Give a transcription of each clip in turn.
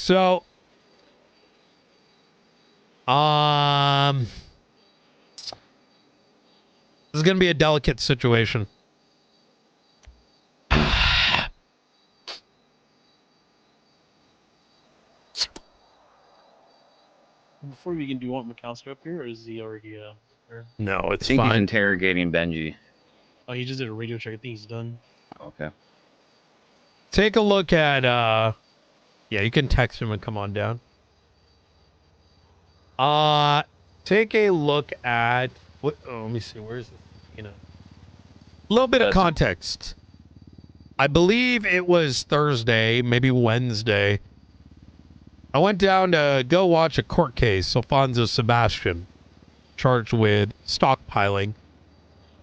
So, this is going to be a delicate situation. Before we can do, want McAllister up here, or is he already there? No, it's I think fine. he's interrogating Benji. Oh, he just did a radio check. I think he's done. Okay. Take a look at, yeah, you can text him and come on down. Take a look at, what, oh, let me see, where's this, a little bit of context. I believe it was Thursday, maybe Wednesday. I went down to go watch a court case, Alfonso Sebastian, charged with stockpiling.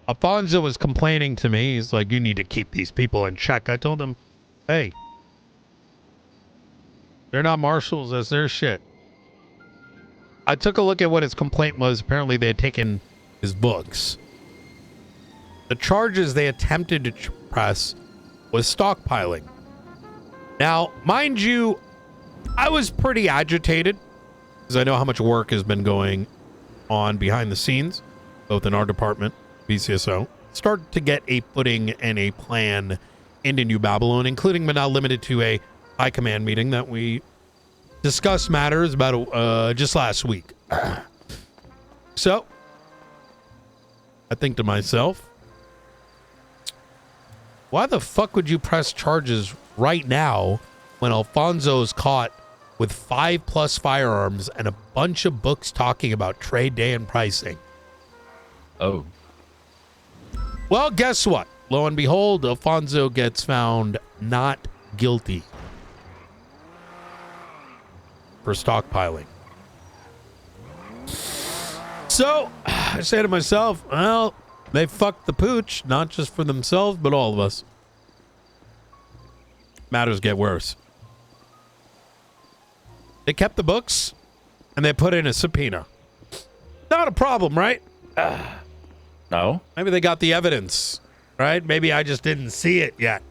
Alfonso was complaining to me. He's like, you need to keep these people in check. I told him, hey, they're not marshals. That's their shit. I took a look at what his complaint was. Apparently, they had taken his books. The charges they attempted to press was stockpiling. Now, mind you, I was pretty agitated because I know how much work has been going on behind the scenes, both in our department, BCSO. Start to get a footing and a plan into New Babylon, including but not limited to a high command meeting that we discussed matters about just last week. So, I think to myself, why the fuck would you press charges right now when Alfonso's caught with 5+ firearms and a bunch of books talking about trade day and pricing? Oh. Well, guess what? Lo and behold, Alfonso gets found not guilty for stockpiling. So, I say to myself, well, they fucked the pooch, not just for themselves, but all of us. Matters get worse. They kept the books, and they put in a subpoena. Not a problem, right? No. Maybe they got the evidence, right? Maybe I just didn't see it yet.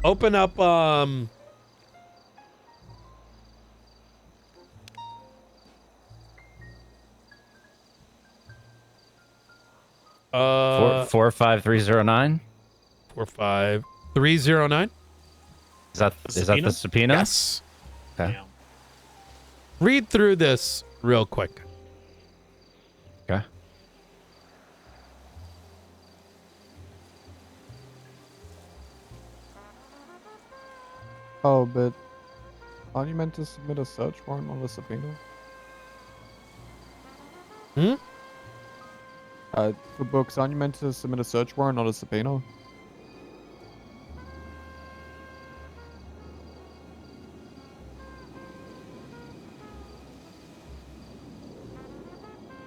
Open up, 45309. 45309. Is that the subpoena? Yes. Okay. Yeah. Read through this real quick. Okay. Oh, but aren't you meant to submit a search warrant on the subpoena? Hmm? For books, aren't you meant to submit a search warrant, not a subpoena?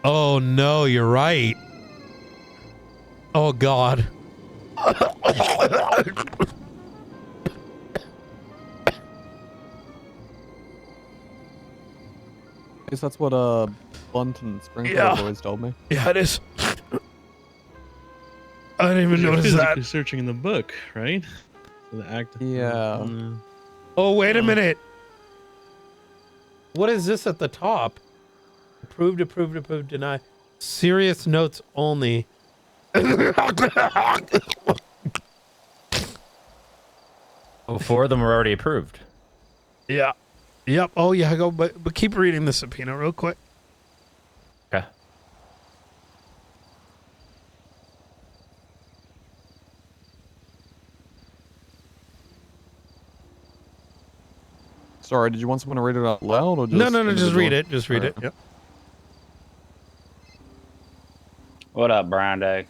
Oh, no, you're right. Oh, God. I guess that's what Blunt and Springfield Yeah. always told me. Yeah, it is. I didn't even You're notice physically that. searching in the book, right? For the act. Yeah. Oh, wait a minute. What is this at the top? Approved, approved, approved, deny. Serious notes only. Oh, 4 of them were already approved. Yeah. Yep. Oh, yeah. Go, but keep reading the subpoena real quick. Okay. Sorry, did you want someone to read it out loud or just No, just individual? read it. Just read it. Alright. Yep. What up, Brian Day?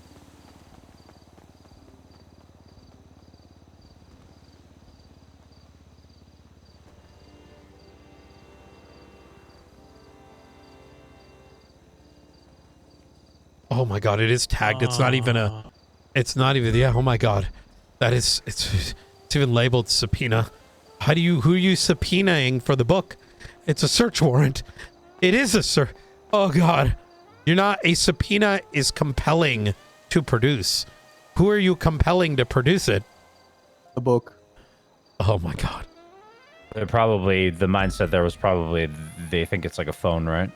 Oh my God, it is tagged. It's not even a. It's not even. Yeah. Oh my God, that is. It's even labeled subpoena. Who are you subpoenaing for the book? It's a search warrant. It is a search. Oh God, you're not. A subpoena is compelling to produce. Who are you compelling to produce it? The book. Oh my God. They're probably the mindset there was probably they think it's like a phone, right?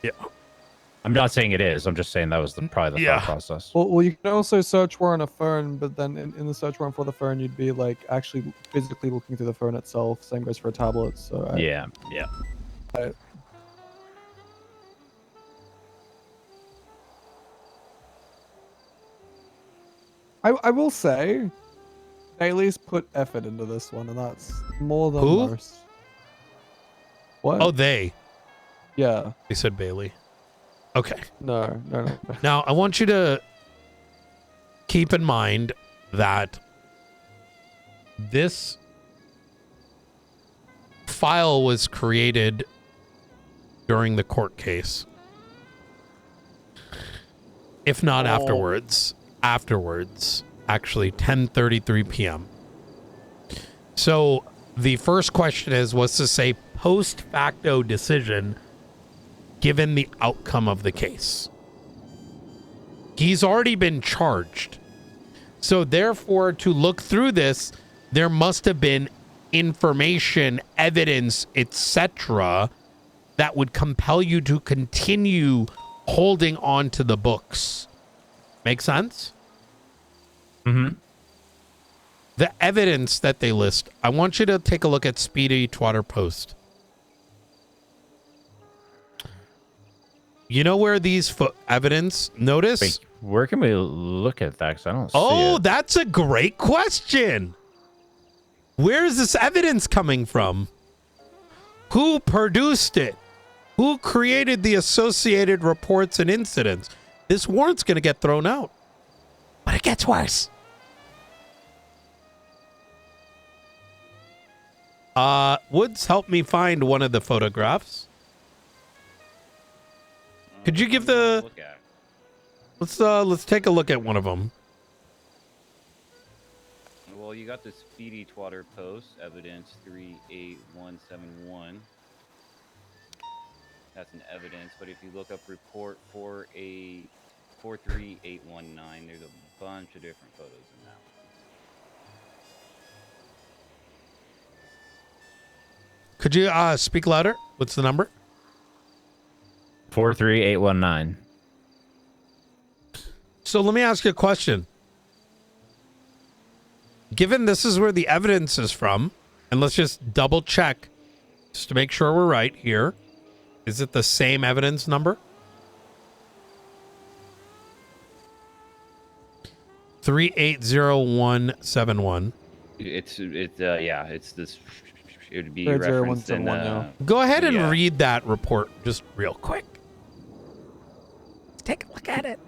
Yeah. I'm not saying it is. I'm just saying that was probably the Yeah. thought process. Well, you can also search warrant a phone, but then in the search warrant for the phone, you'd be like actually physically looking through the phone itself. Same goes for a tablet. So Yeah. I will say, Bailey's put effort into this one, and that's more than Who? most. What? Oh, they Yeah. said Bailey. Okay. No. Now, I want you to keep in mind that this file was created during the court case. If not afterwards. Afterwards. Actually, 10:33 p.m. So, the first question is, was this a post facto decision given the outcome of the case? He's already been charged. So therefore, to look through this, there must have been information, evidence, etc., that would compel you to continue holding on to the books. Make sense? Mm-hmm. The evidence that they list, I want you to take a look at Speedy Twatter Post. You know where these evidence, notice? Wait, where can we look at that? 'Cause I don't see Oh, it. that's a great question. Where is this evidence coming from? Who produced it? Who created the associated reports and incidents? This warrant's going to get thrown out. But it gets worse. Woods, help me find one of the photographs. Could you give the... Look at. Let's take a look at one of them. Well, you got the Speedy Twatter Post, evidence 38171. That's an evidence, but if you look up report 43819, there's a bunch of different photos in that one. Could you speak louder? What's the number? 43819. So let me ask you a question. Given this is where the evidence is from, and let's just double check just to make sure we're right here. Is it the same evidence number? 380171. It's this. It would be 38171, referenced in. yeah. Go ahead and Yeah. read that report just real quick. Let's take a look at it.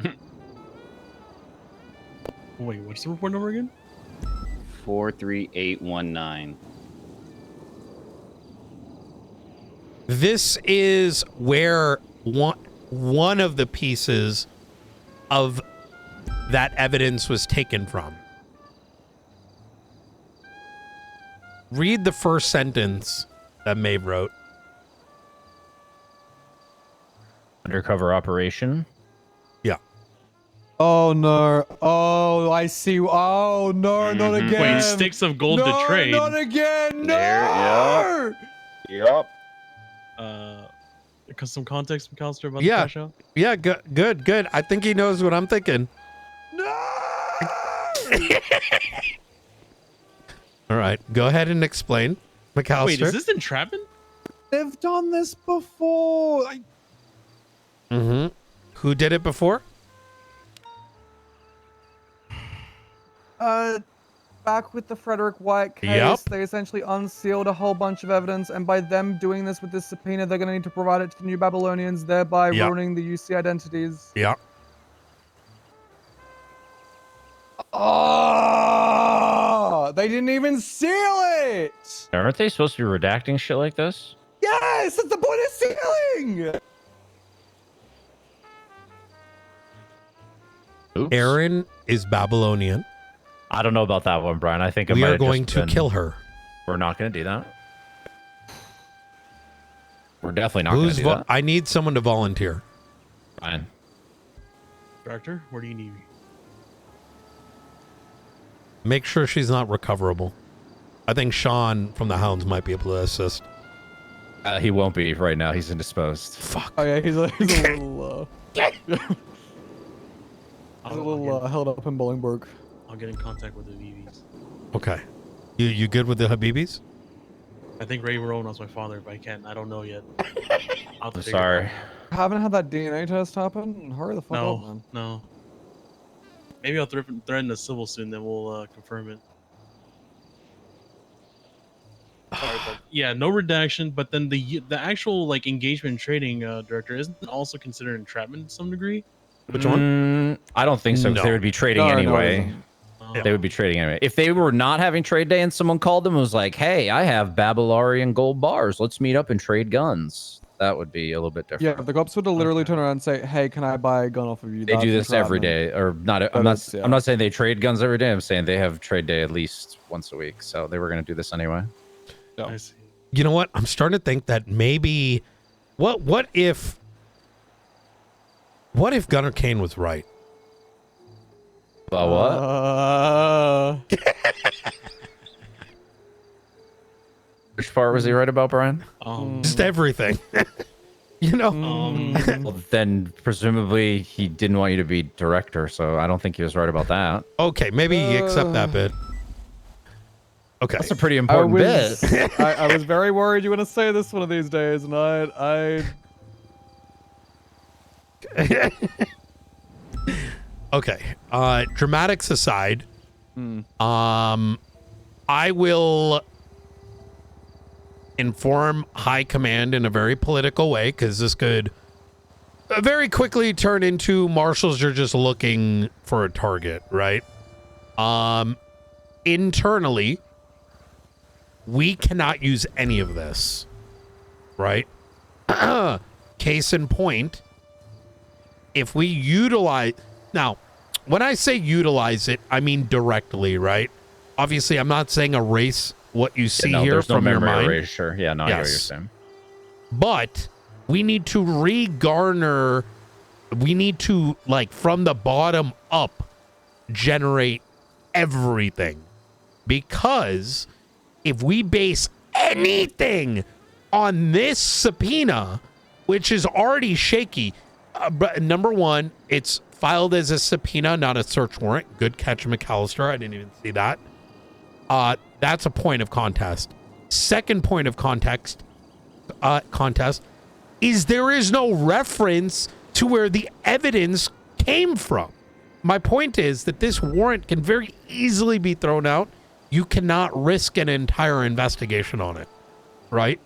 Wait, what's the report number again? 43819. This is where one of the pieces of that evidence was taken from. Read the first sentence that Maeve wrote. Undercover operation. Yeah. Oh no! Oh, I see. Oh no! Not Mhm. again! Wait, sticks of gold to trade. Not again! No! There, Yup. Some context, McAllister, about Yeah. the cash out? Yeah, good. I think he knows what I'm thinking. No! All right, go ahead and explain, McAllister. Wait, is this entrapment? They've done this before. Mm-hmm. Who did it before? Back with the Frederick White case, Yep. they essentially unsealed a whole bunch of evidence, and by them doing this with this subpoena, they're going to need to provide it to the New Babylonians, thereby Yep. ruining the UC identities. Yeah. Oh, they didn't even seal it. Aren't they supposed to be redacting shit like this? Yes, that's the point of sealing. Oops. Aaron is Babylonian. I don't know about that one, Brian. I think it We might are have going just to been- kill her. We're not going to do that. We're definitely not going to do that. I need someone to volunteer. Fine. Director, where do you need me? Make sure she's not recoverable. I think Sean from the Hounds might be able to assist. He won't be right now. He's indisposed. Fuck. Oh yeah, he's a little I'll held up in Bolingbroke. get in contact with the VVs. Okay. You good with the Habibis? I think Ray Rowan was my father, but I don't know yet. I'll have to I'm figure it sorry. out. Haven't had that DNA test happen? Hurry the fuck up, No, man. no. Maybe I'll threaten the civil soon, then we'll confirm it. Sorry, but yeah, no redaction. But then the actual like engagement and trading director isn't it also considered entrapment to some degree. Which one? I don't think so. 'Cause No. they would be trading No, it anyway. isn't. They would be trading anyway. If they were not having trade day and someone called them and was like, "Hey, I have Babylarian gold bars. Let's meet up and trade guns." That would be a little bit different. Yeah, if the cops would have literally turn around and say, "Hey, can I buy a gun off of you?" They do that's this every entrapment. day, or not. But I'm not. it's- yeah. I'm not saying they trade guns every day. I'm saying they have trade day at least once a week. So they were going to do this anyway. I see. You know what? I'm starting to think that maybe what if Gunnar Kane was right? About what? Which part was he right about, Brian? Just everything. You know? Well, then presumably he didn't want you to be director, so I don't think he was right about that. Okay, maybe you accept that bit. Okay. That's a pretty I important was, bit. I was very worried you were gonna say this one of these days, and I Okay. Dramatics aside, I will inform high command in a very political way, because this could very quickly turn into marshals are just looking for a target, right? Internally, we cannot use any of this, right? Case in point, if we utilize... Now, when I say utilize it, I mean directly, right? Obviously, I'm not saying erase what you see no, here there's no from your memory mind. erasure. Yeah, no, I hear what you're Yes. saying. But we need to regarner, we need to, like, from the bottom up, generate everything. Because if we base anything on this subpoena, which is already shaky, number one, it's filed as a subpoena, not a search warrant. Good catch, McAllister. I didn't even see that. That's a point of contest. Second point of contest is there is no reference to where the evidence came from. My point is that this warrant can very easily be thrown out. You cannot risk an entire investigation on it, right?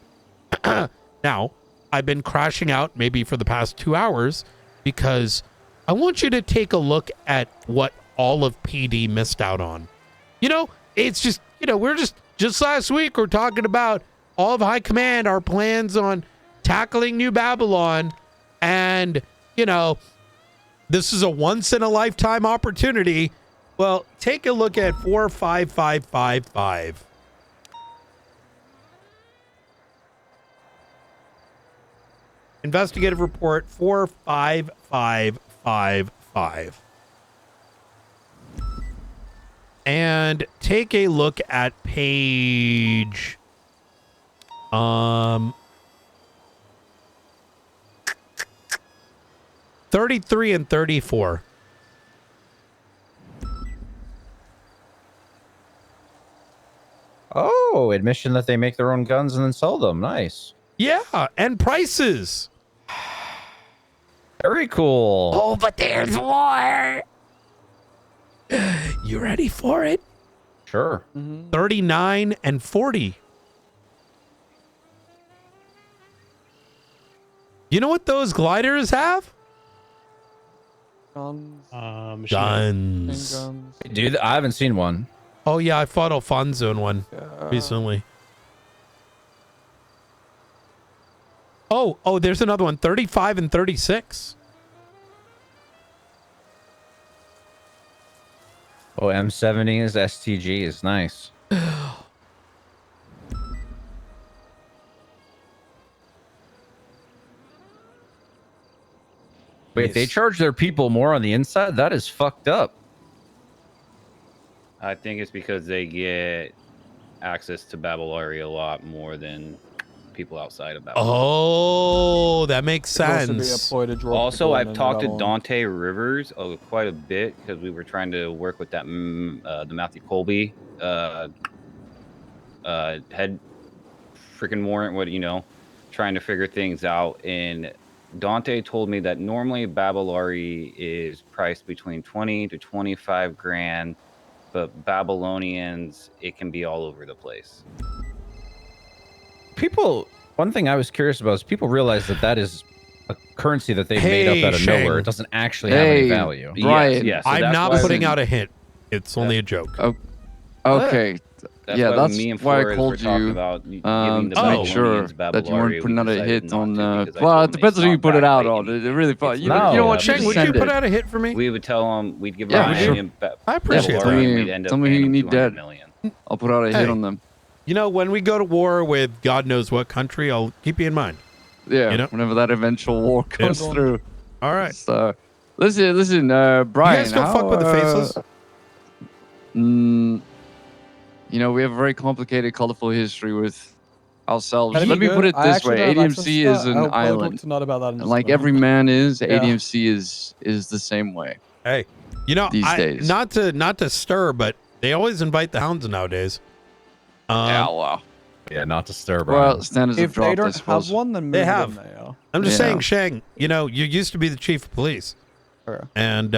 Now, I've been crashing out maybe for the past 2 hours because I want you to take a look at what all of PD missed out on. You know, it's just, you know, we're just last week we're talking about all of high command, our plans on tackling New Babylon, and, you know, this is a once in a lifetime opportunity. Well, take a look at 45555. Investigative report 45555. And take a look at page 33 and 34. Oh, admission that they make their own guns and then sell them. Nice. Yeah, and prices. Very cool. Oh, but there's more. You ready for it? Sure. 39 and 40. You know what those gliders have? guns, Machine Guns. guns. Dude, I haven't seen one. Oh, yeah, I fought Alfonso in one recently. Oh, there's another one. 35 and 36. Oh, M70s, STGs. Nice. Wait, they charge their people more on the inside? That is fucked up. I think it's because they get access to Babylari a lot more than people outside of Babylari. Oh, that makes Could also be a sense. ploy to draw Also, people I've into talked to Babylon. Dante Rivers quite a bit because we were trying to work with that the Matthew Colby head freaking warrant. What trying to figure things out. And Dante told me that normally Babylari is priced between 20 to 25 grand, but Babylonians it can be all over the place. People, one thing I was curious about is people realize that is a currency that they made up out of Shane. nowhere. It doesn't actually have any Hey, value. Brian. Yes, so I'm that's not why putting we- out a hint. It's only a joke. Okay. That's Yeah, why that's me and why I Flores called were talking you, about giving the to to make Babylonians sure that you weren't Babylari. putting We out a decided hit not on. to because I Well, told it them depends it's on who you not put it backed out by on. It anything. really fun. It's You not. know what? Shane, You Shane, just would you send put it. out a hit for me? We would tell them we'd give Yeah, them sure. I appreciate tell that. me- We'd end up tell me who paying you them need 200 dead. million. I'll put out a Hey. hit on them. You know, when we go to war with God knows what country, I'll keep you in mind. Yeah, You know? whenever that eventual war comes Yeah. through. All right. So, listen, Brian. You guys don't how, fuck with the faceless? You know, we have a very complicated, colorful history with ourselves. That'd Let be me put good. it I this actually way: don't have access to ADMC that. is an I'll probably talk island, to Nut about that in and just like a minute. every man is, Yeah. ADMC is the same way. Hey, you know, These days. not to stir, but they always invite the hounds nowadays. Wow. Yeah, not to stir, Brian. Well, standards If have dropped, they I don't have suppose. one, then move They it have. in there. I'm just Yeah. saying, Shang, you know, you used to be the chief of police. Sure. And,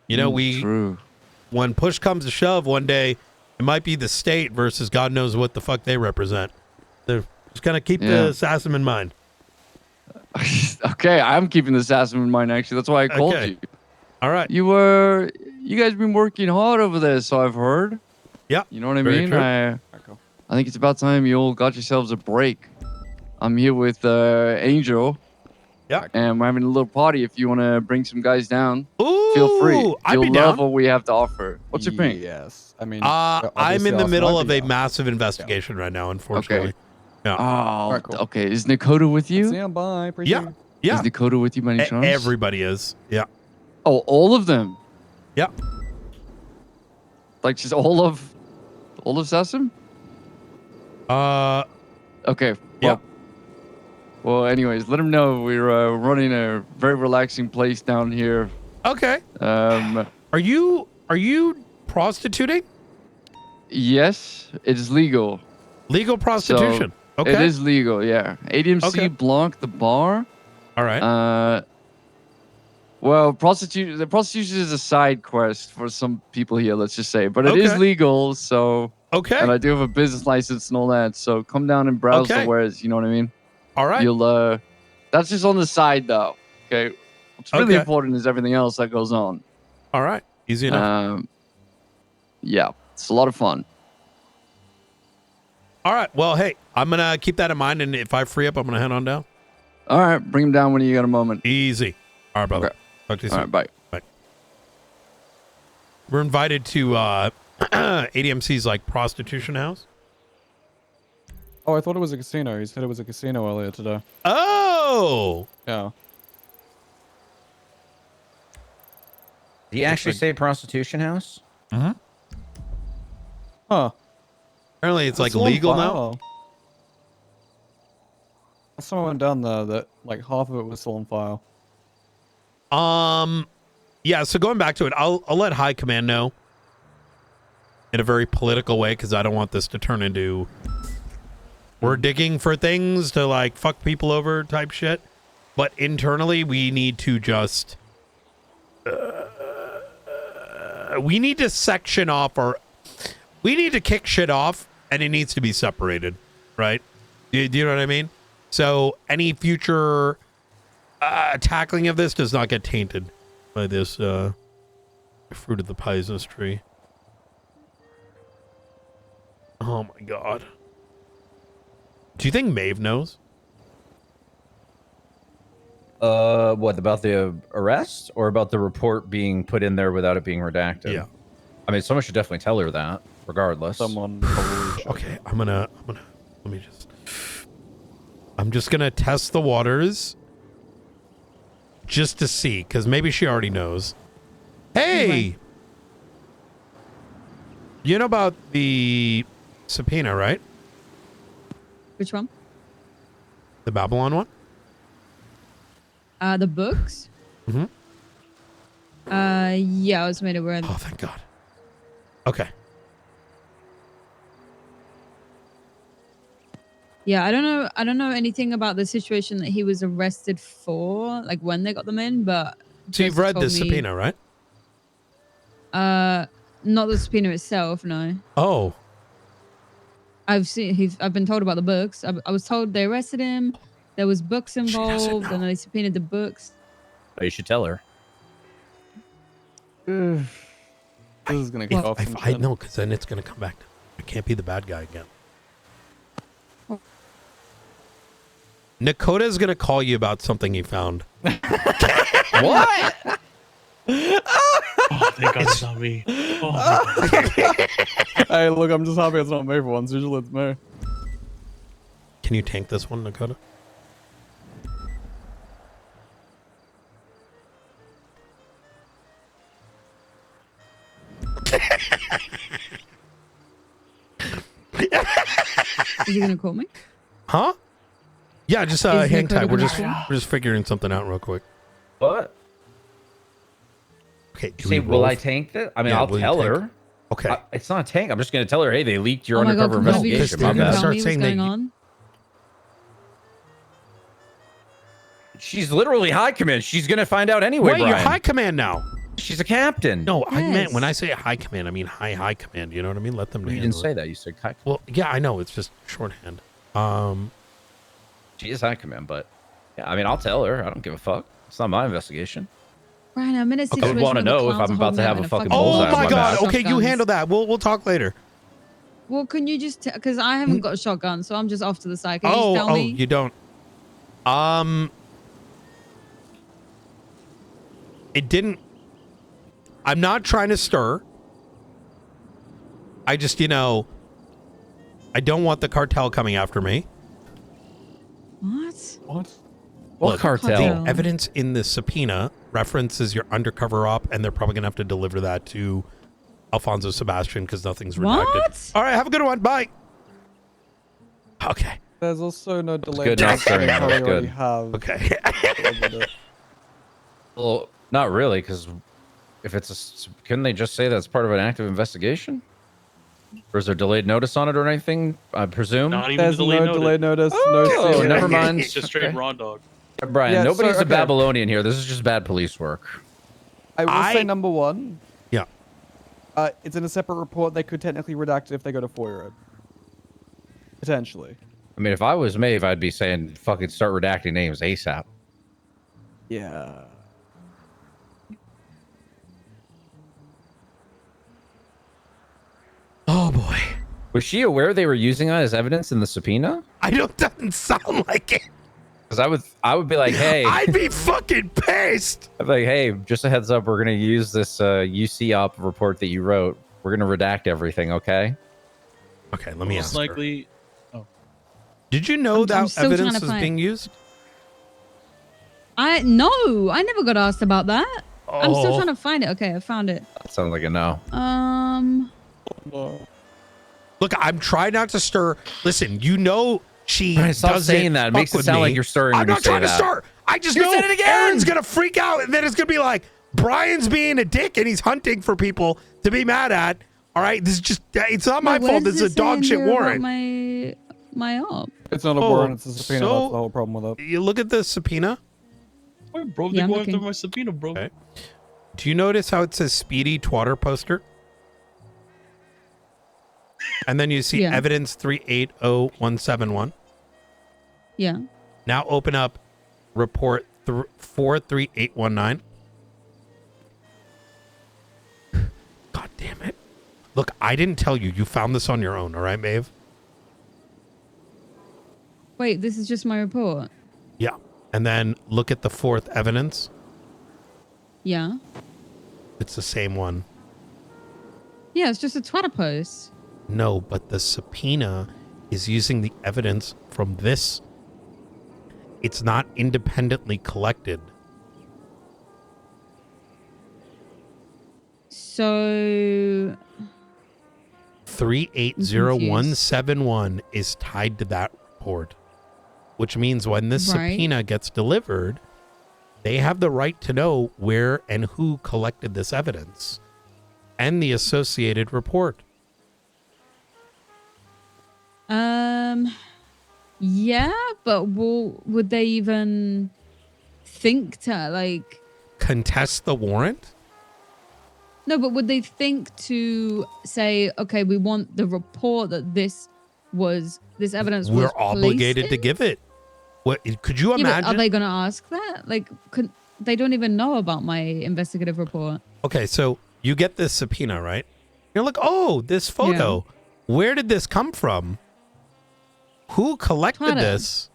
you know, True. when push comes to shove one day, it might be the state versus God knows what the fuck they represent. They're just going to keep Yeah. the assassin in mind. Okay, I'm keeping the assassin in mind. Actually, that's why I called Okay. you. All right. You guys been working hard over there, so I've heard. Yeah. You know what I Very mean? true. I think it's about time you all got yourselves a break. I'm here with Angel. Yeah. And we're having a little party. If you want to bring some guys down, Ooh, feel free. I'd You'll be love down. what we have to offer. What's your ping? Yes. I mean, I'm obviously in the Austin, middle I'd of be a down. massive investigation right now, unfortunately. Oh, Alright, cool. okay. Is Nakota with See you? ya, bye. Appreciate Yeah. it. Yeah. Is Nakota with you by any chance? Everybody is. Yeah. Oh, all of them. Yeah. Like just all of Sassim? Okay. Yeah. Well, anyways, let him know we're running a very relaxing place down here. Okay. Are you prostituting? Yes, it is legal. Legal prostitution. Okay. It is legal, yeah. ADMC Okay. Blanc, the bar. All right. Well, the prostitution is a side quest for some people here, let's just say. But it is Okay. legal, so... Okay. And I do have a business license and all that, so come down and browse Okay. the wares, you know what I mean? All right. You'll, that's just on the side, though, okay? What's really Okay. important is everything else that goes on. All right. Easy enough. Yeah, it's a lot of fun. All right. Well, hey, I'm going to keep that in mind. And if I free up, I'm going to head on down. All right, bring him down when you got a moment. Easy. All right, brother. Okay. Talk to you All soon. right, bye. We're invited to ADMC's like prostitution house. Oh, I thought it was a casino. He said it was a casino earlier today. Oh. Yeah. Did he actually say prostitution house? Huh. Apparently it's like Still on legal now. file. Someone went down there that like half of it was still on file. Yeah, so going back to it, I'll let high command know in a very political way because I don't want this to turn into we're digging for things to like fuck people over type shit. But internally, we need to just we need to section off we need to kick shit off, and it needs to be separated, right? Do you know what I mean? So any future tackling of this does not get tainted by this fruit of the poisonous tree. Oh my god. Do you think Maeve knows? What about the arrest or about the report being put in there without it being redacted? Yeah. I mean, someone should definitely tell her that, regardless. Someone probably should. Okay, I'm just gonna test the waters just to see, because maybe she already knows. Hey! You know about the subpoena, right? Which one? The Babylon one? The books? Mm-hmm. Yeah, I was made aware of Oh, thank God. Okay. Yeah, I don't know anything about the situation that he was arrested for, like when they got them in, but So you've Joseph read told the me- subpoena, right? Not the subpoena itself, no. Oh. I've been told about the books. I was told they arrested him. There was books doesn't involved, know. and they subpoenaed the books. Oh, you should tell her. This is gonna go off. I know, because then it's going to come back. I can't be the bad guy again. Nakota's going to call you about something he found. What? Oh, thank God it's not me. Oh, my God. Hey, look, I'm just happy it's not me for once. Usually it's me. Can you tank this one, Nakota? Is he gonna call me? Huh? Yeah, just Is hang Nakota tight. We're gonna just figuring something out real quick. What? Okay. You say, will I tank that? I mean, Yeah, I'll will you tell tank? her. Okay. It's not a tank. I'm just going to tell her, hey, they leaked your Oh my God, undercover can one of you investigation. just My They're gonna bad. tell start me what's saying that going you- on? She's literally high command. She's going to find out anyway, Wait, you're Brian. high command now. She's a captain. No, I meant when I Yes. say high command, I mean high command. You know what I mean? Let them. You handle didn't it. say that. You said high command. Well, yeah, I know. It's just shorthand. She is high command, but yeah, I mean, I'll tell her. I don't give a fuck. It's not my investigation. Brian, I'm in a I situation would want to where the know if clowns I'm are about to holding have out a in fucking fucking Oh bullseye. my my God. bad. Okay, you shotguns. handle that. We'll talk later. Well, can you just because I haven't got a shotgun, so I'm just off to the side. Can you just tell Oh, me? you don't. It didn't. I'm not trying to stir. I just, I don't want the cartel coming after me. What? What? What Look, cartel? the evidence in the subpoena references your undercover op, and they're probably gonna have to deliver that to Alfonso Sebastian because nothing's redacted. What? All right, have a good one. Bye. Okay. There's also no delay. good not stirring, They that's already good. have. Okay. Well, not really, because if it's couldn't they just say that's part of an active investigation? Or is there delayed notice on it or anything? I presume. Not even There's delayed no notice. delay notice. No Oh, seal. never mind. It's just straight Okay. raw dog. Brian, Yeah, nobody's so, a okay. Babylonian here. This is just bad police work. I will say number one. Yeah. It's in a separate report. They could technically redact it if they go to FOIA. Potentially. I mean, if I was Maeve, I'd be saying, fucking start redacting names ASAP. Yeah. Oh boy. Was she aware they were using that as evidence in the subpoena? I don't. Doesn't sound like it. Because I would be like, hey, I'd be fucking pissed. I'd be like, hey, just a heads up, we're gonna use this UC op report that you wrote. We're gonna redact everything, okay? Okay, let me Most ask her. likely. Did you know I'm that still trying evidence to was find- being used? No, I never got asked about that. I'm still Oh. trying to find it. Okay, I found it. That sounds like a no. Look, I'm trying not to stir. Listen, she Brian, stop doesn't saying that. It makes fuck it with sound me. like you're stirring I'm when you not say trying to that. stir. I just You know said it again! Aaron's gonna freak out, and then it's gonna be like Brian's being a dick, and he's hunting for people to be mad at. All right, this is just—it's not my Wait, what fault. does This is it a say dog in shit here about warrant. My op. It's not a Oh, warrant. It's a subpoena. so- That's the whole problem with it. You look at the subpoena. Wait, bro, Yeah, they're I'm going after looking. my subpoena, bro. Okay. Do you notice how it says Speedy Twatter poster? And then you see Yeah. evidence 380171. Yeah. Now open up report 43819. God damn it. Look, I didn't tell you. You found this on your own, all right, Maeve? Wait, this is just my report. Yeah. And then look at the fourth evidence. Yeah. It's the same one. Yeah, it's just a Twitter post. No, but the subpoena is using the evidence from this. It's not independently collected. So 380171 is tied to that report, which means when this Right. subpoena gets delivered, they have the right to know where and who collected this evidence and the associated report. Yeah, but would they even think to like? Contest the warrant? No, but would they think to say, okay, we want the report that this evidence We're was obligated placed to in? give it. What could you Yeah, but imagine? are they going to ask that? Like, they don't even know about my investigative report. Okay, so you get this subpoena, right? You're like, oh, this photo. Where did this come from? Who collected Twitter. this?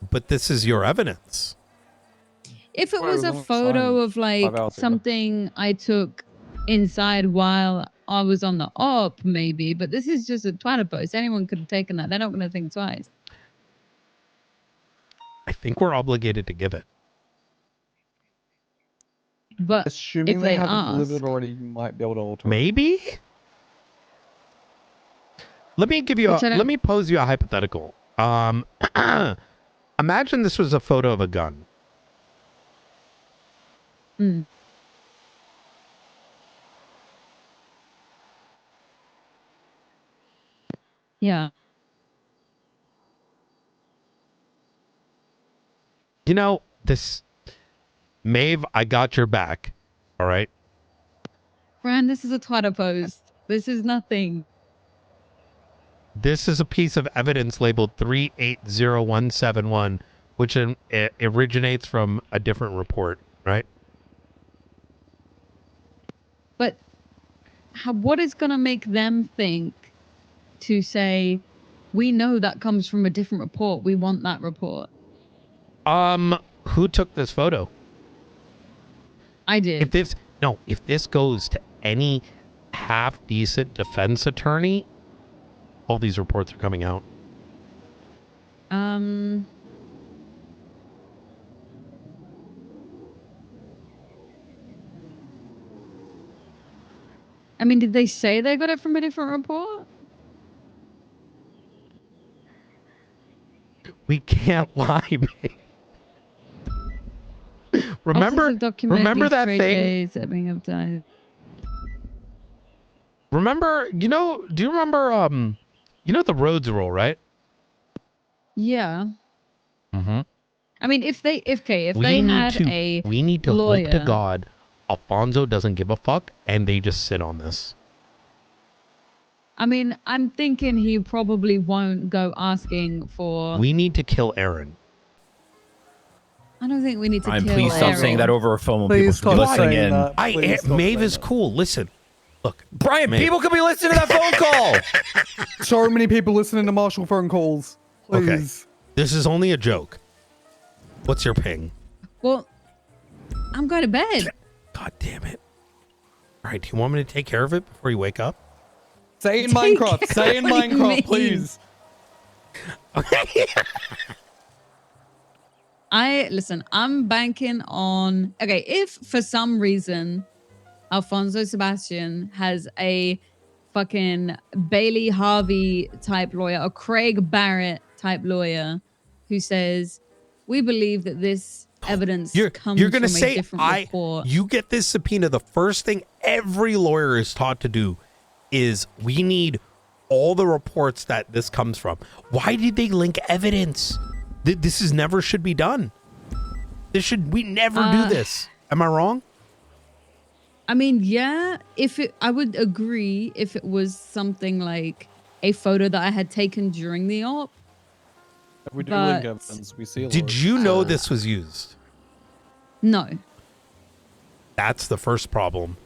But this is your evidence. If it Well, was it a was photo signed of like 5 hours ago. something I took inside while I was on the op, maybe, but this is just a Twitter post. Anyone could have taken that. They're not going to think twice. I think we're obligated to give it. But Assuming if they they haven't ask, delivered it already, you might be able to alter it. Maybe? Let me give you Which I don't- let me pose you a hypothetical. Imagine this was a photo of a gun. Mm. Yeah. You know, this Maeve, I got your back. All right. Fran, this is a Twitter post. This is nothing. This is a piece of evidence labeled 380171, which originates from a different report, right? But what is going to make them think to say, we know that comes from a different report. We want that report. Who took this photo? I did. If this goes to any half decent defense attorney, all these reports are coming out. I mean, did they say they got it from a different report? We can't lie, man. Remember Officers document remember these that trade thing? days that being advertised. Remember, do you remember the Rhodes rule, right? Yeah. Mm-hmm. I mean, if they had a we need to lawyer, hope to God Alfonso doesn't give a fuck and they just sit on this. I mean, I'm thinking he probably won't go asking for. We need to kill Aaron. I don't think we need to Ryan, kill please stop Aaron. saying that over a phone when Please people could be stop listening saying in. that. Please stop Maeve saying is that. cool. Listen, look, Brian, Maeve. people could be listening to that phone call. So many people listening to Marshall phone calls. Okay. Please. This is only a joke. What's your ping? Well, I'm going to bed. God damn it! All right, do you want me to take care of it before you wake up? Say in Take Minecraft. it. Say in What do you Minecraft, mean? please. I'm banking on. Okay, if for some reason Alfonso Sebastian has a fucking Bailey Harvey type lawyer, a Craig Barrett type lawyer who says, we believe that this evidence comes You're gonna from a say different report. you get this subpoena. The first thing every lawyer is taught to do is we need all the reports that this comes from. Why did they link evidence? This is never should be done. We never do this. Am I wrong? I mean, yeah, I would agree if it was something like a photo that I had taken during the op. If we do But- link evidence, we see a Did lot. you know this was used? No. That's the first problem.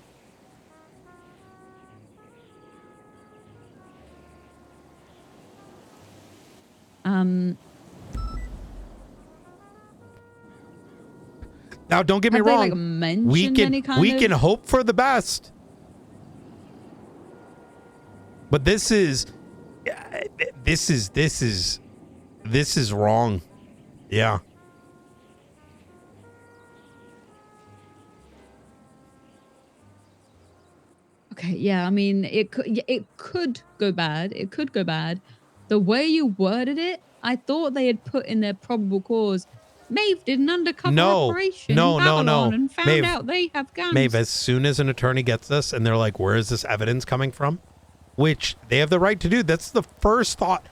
Now, don't get me Have they, wrong. like, mentioned we any kind we of- can hope for the best, but this is wrong. Yeah. Okay, yeah, I mean, it could go bad. It could go bad. The way you worded it, I thought they had put in their probable cause. Maeve did an undercover operation in Babylon and found Maeve, out they have guns. Maeve, as soon as an attorney gets this and they're like, where is this evidence coming from? Which they have the right to do. That's the first thought.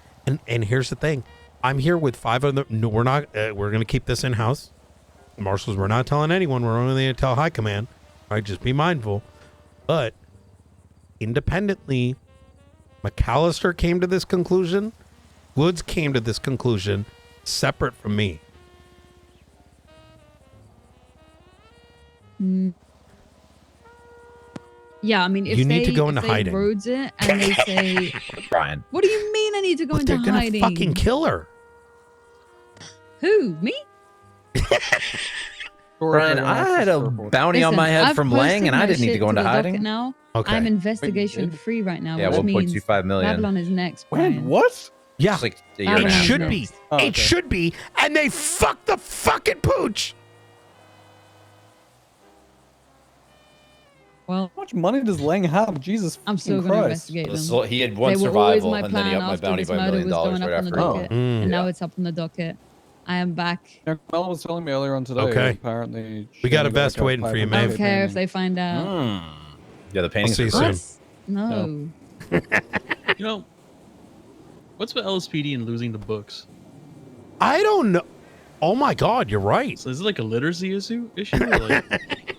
And here's the thing. I'm here with 5 other. No, we're not. We're going to keep this in house. Marshals, we're not telling anyone. We're only going to tell high command. All right, just be mindful. But independently, McAllister came to this conclusion. Woods came to this conclusion separate from me. Yeah, I mean, if You they need to go into if they hiding. roads it and they say, Brian. "What do you mean I need to go But into they're gonna hiding?" fucking kill her. Who? Me? Brian, I had a bounty on my head I've from Lang, posted and I my didn't need to shit go into the docket hiding. Now Okay. I'm investigation free right now. Yeah, which means 1.25 million. Babylon is next. When? Brian. What? Yeah, It's like a year and it a half should ago. be. Oh, It okay. should be. And they fucked the fucking pooch. Well, How much money does Lang have? Jesus I'm still fucking going to Christ. investigate them. So he had one They were always survival, my and then he plan upped my after bounty this by $1 murder million was going right up on the after. docket, Mm. and now it's up on the docket. I am back. Yeah, Mel was telling me earlier on today. Okay. Apparently, We got a she vest got waiting for you, I Maeve. don't care if they find out. Yeah, the paintings see are you great. soon. What? No. You know, what's with LSPD and losing the books? I don't know. Oh my God, you're right. So is it like a literacy issue? Or like,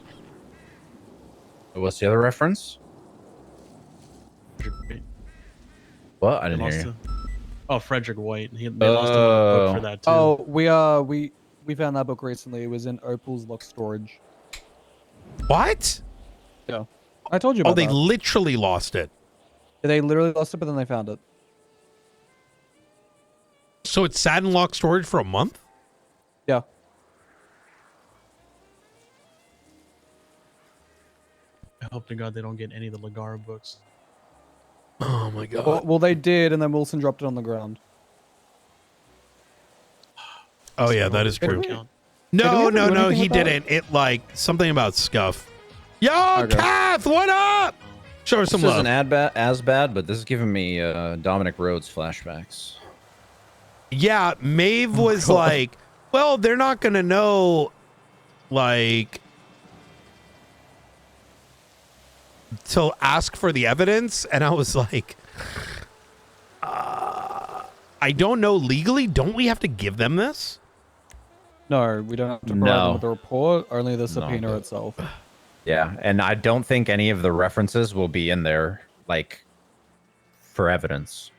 What's the other reference? What? I they didn't lost hear you. Oh, Frederick White. They lost him a book for that too. Oh, we found that book recently. It was in Opal's locked storage. What? Yeah, I told you Oh, about they that. literally lost it. They literally lost it, but then they found it. So it sat in locked storage for a month? Yeah. I hope to God they don't get any of the Lagara books. Oh my God. Well, they did, and then Wilson dropped it on the ground. Oh yeah, that is true. Count. No, Did we ever do anything he with that? didn't. It like something about scuff. Yo, Okay. Kath, what up? Show her This some isn't love. as bad, but this is giving me Dominic Rhodes flashbacks. Yeah, Maeve was God. like, well, they're not gonna know, like, to ask for the evidence, and I was like, I don't know legally. Don't we have to give them this? No, we don't have to provide No. them with the report. Only the subpoena but- itself. Yeah, and I don't think any of the references will be in there, like, for evidence.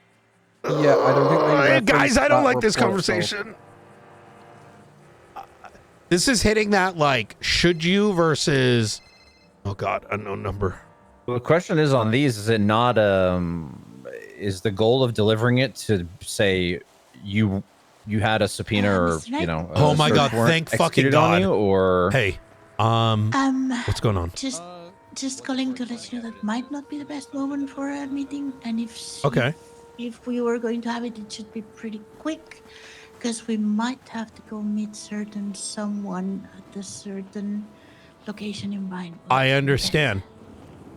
Yeah, I don't think they Hey, guys, referenced I don't that like this report itself. conversation. This is hitting that like, should you versus, oh God, unknown number. Well, the question is on these: is it not? Is the goal of delivering it to say you had a subpoena or Right. a Oh my search God, warrant thank fucking executed on God. you, or Hey, what's going on? Just calling to let you know that might not be the best moment for a meeting, and Okay. if we were going to have it, it should be pretty quick, because we might have to go meet someone at a certain location in Vinewood. I understand.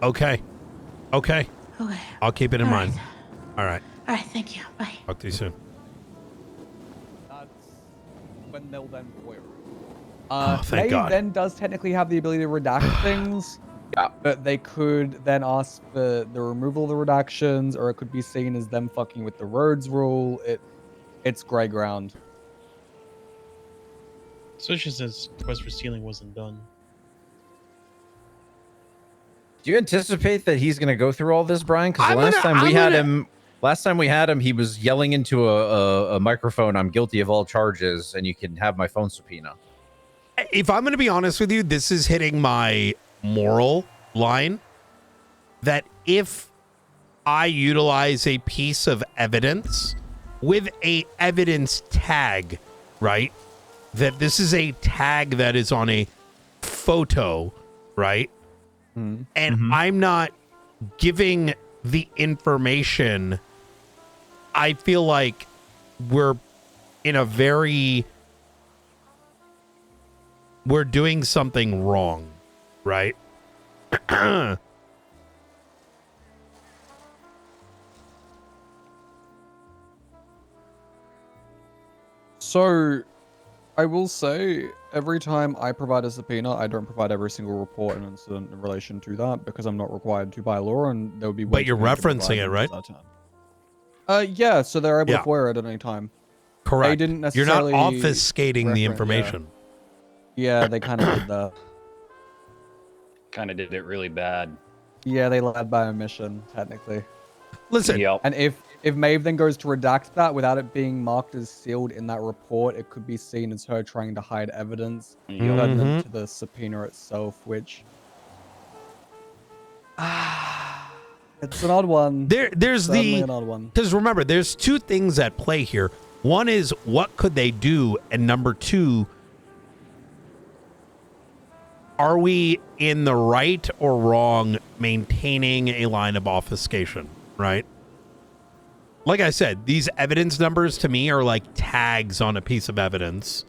Okay. Okay. Okay. I'll keep it in All mind. right. All right. All right. Thank you. Bye. Talk to you soon. That's when they'll then foil. Oh, thank They God. then does technically have the ability to redact things. Yeah. But they could then ask for the removal of the redactions, or it could be seen as them fucking with the roads rule. It's gray ground. Especially since Quest for Stealing wasn't done. do you anticipate that he's going to go through all this, Brian? Because I'm last gonna- time I'm we had gonna- him, he was yelling into a microphone, "I'm guilty of all charges, and you can have my phone subpoena." If I'm going to be honest with you, this is hitting my moral line that if I utilize a piece of evidence with a evidence tag, right? That this is a tag that is on a photo, right? And I'm not giving the information, I feel like we're doing something wrong, right? So, I will say, every time I provide a subpoena, I don't provide every single report and incident in relation to that because I'm not required to by law, and there would be. But you're referencing it, right? Yeah. So they're able Yeah. to FOIA it at any time. Correct. They didn't You're not necessarily obfuscating the reference- information. Yeah, they kind of did that. Kind of did it really bad. Yeah, they lied by omission, technically. Listen, Yep. And if Maeve then goes to redact that without it being marked as sealed in that report, it could be seen as her trying to hide evidence Mhm. pertinent to the subpoena itself, which it's an odd one. there's Certainly the an odd one. because remember, there's two things at play here. One is what could they do, and number two, are we in the right or wrong maintaining a line of obfuscation, right? Like I said, these evidence numbers to me are like tags on a piece of evidence.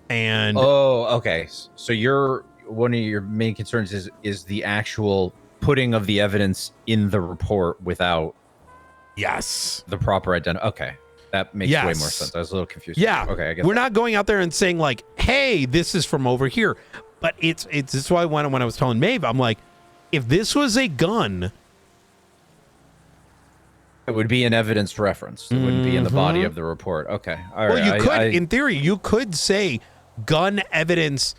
And Oh, okay. So one of your main concerns is the actual putting of the evidence in the report without yes. the proper identity. Okay. That makes way more Yes. sense. I was a little confused. Yeah. Okay, I guess. We're not going out there and saying like, "Hey, this is from over here." But it's this is why when I was telling Maeve, I'm like, if this was a gun, It would be an evidence reference. It wouldn't be in the body Mhm. of the report. Okay. All well, right. you could, in theory, you could say gun evidence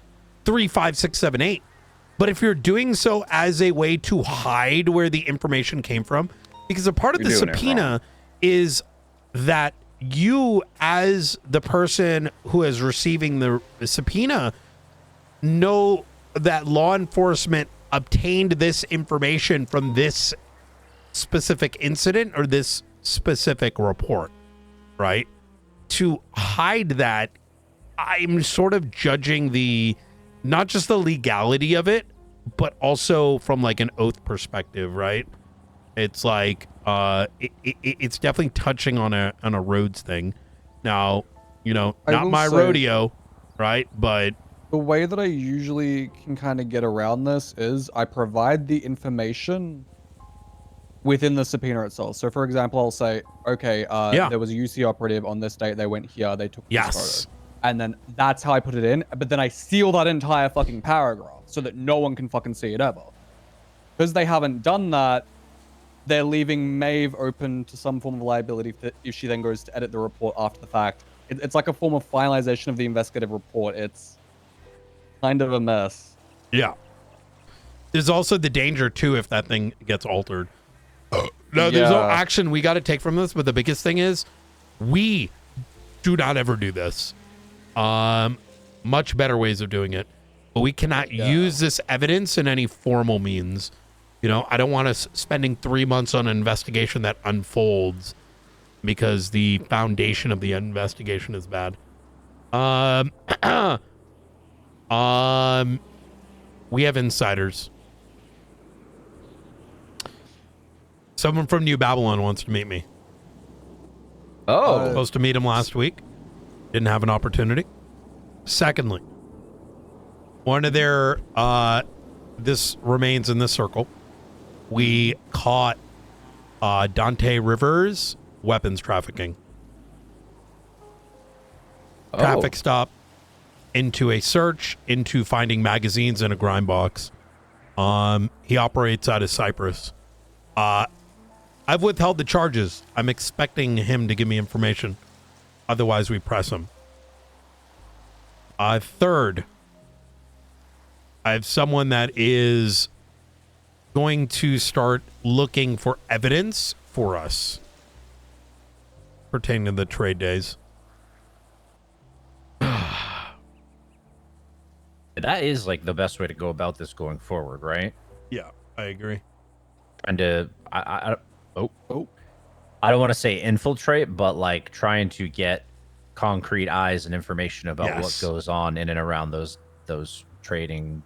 3, 5, 6, 7, 8. But if you're doing so as a way to hide where the information came from, because a part of You're the doing it subpoena wrong. is that you, as the person who is receiving the subpoena, know that law enforcement obtained this information from this specific incident or this specific report, right? To hide that, I'm sort of judging the not just the legality of it, but also from like an oath perspective, right? It's like it's definitely touching on a Rhodes thing. Now, you know, I not will my say- rodeo, right? But The way that I usually can kind of get around this is I provide the information within the subpoena itself. So, for example, I'll say, okay, Yeah. there was a UC operative on this date. They went here. They took this yes, photo. And then that's how I put it in. But then I seal that entire fucking paragraph so that no one can fucking see it ever. Because they haven't done that, they're leaving Maeve open to some form of liability if she then goes to edit the report after the fact. It's like a form of finalization of the investigative report. It's kind of a mess. yeah. There's also the danger too if that thing gets altered. No, there's no Yeah. action we got to take from this, but the biggest thing is we do not ever do this. Much better ways of doing it, but we cannot use this evidence in any formal means. You know, I don't want us spending 3 months on an investigation that unfolds because the foundation of the investigation is bad. We have insiders. Someone from New Babylon wants to meet me. Oh. Supposed to meet him last week. Didn't have an opportunity. Secondly, one of their this remains in this circle. We caught Dante Rivers weapons trafficking. Oh. Traffic stop into a search into finding magazines in a grime box. He operates out of Cyprus. I've withheld the charges. I'm expecting him to give me information. Otherwise, we press him. Third, I have someone that is going to start looking for evidence for us pertaining to the trade days. That is like the best way to go about this going forward, right? Yeah, I agree. And I don't want to say infiltrate, but like trying to get concrete eyes and information about what Yes. goes on in and around those trading,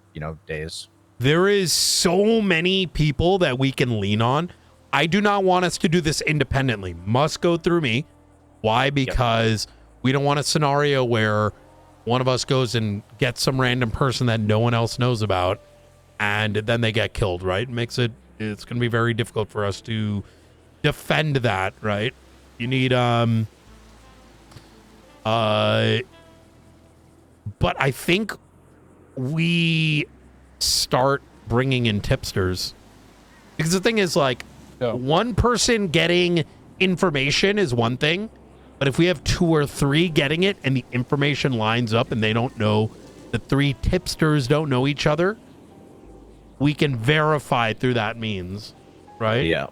days. There is so many people that we can lean on. I do not want us to do this independently. Must go through me. Why? Because we don't want a scenario where one of us goes and gets some random person that no one else knows about and then they get killed, right? It's going to be very difficult for us to defend that, right? You need But I think we start bringing in tipsters. Because the thing is, like, one person getting information is one thing, but if we have 2 or 3 getting it and the information lines up and they don't know, the 3 tipsters don't know each other, we can verify through that means, right? Yeah.